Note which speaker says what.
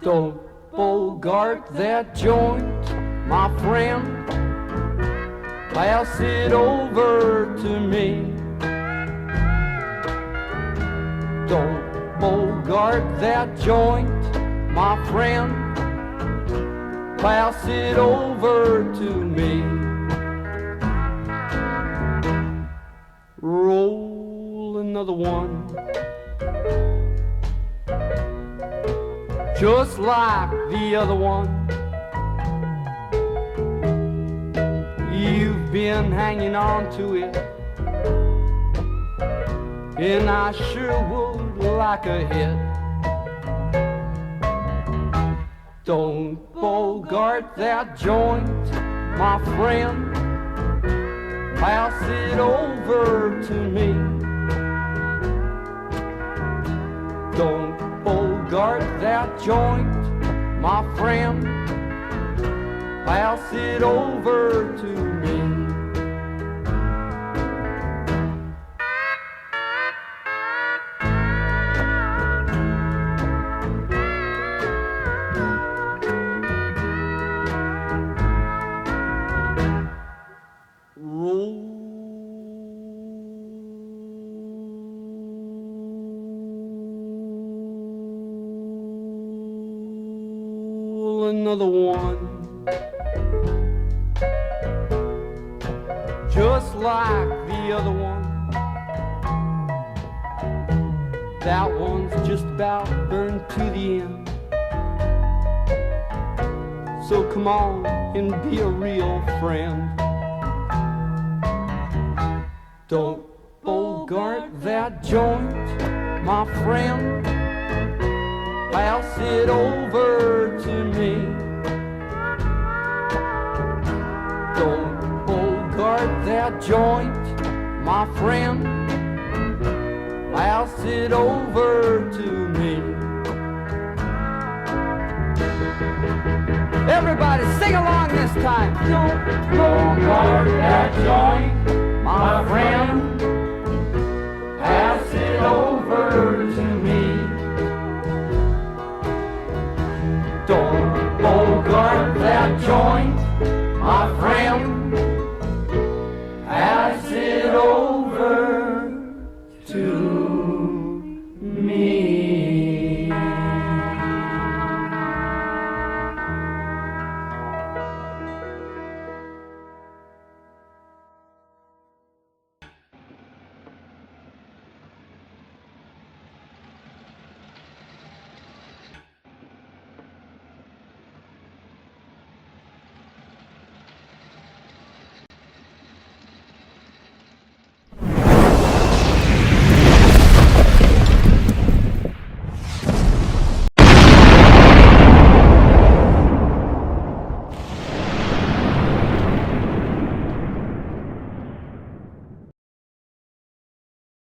Speaker 1: Don't bogart that joint, my friend. Pass it over to me. Don't bogart that joint, my friend. Pass it over to me. Roll another one, just like the other one. You've been hanging on to it, and I sure would like a hit. Don't bogart that joint, my friend. Pass it over to me. Don't bogart that joint, my friend. Pass it over to me. Roll another one, just like the other one. That one's just about burned to the end. So come on and be a real friend. Don't bogart that joint, my friend. Pass it over to me. Don't bogart that joint, my friend. Pass it over to me. Everybody sing along this time. Don't bogart that joint, my friend. Pass it over to me. Don't bogart that joint, my friend.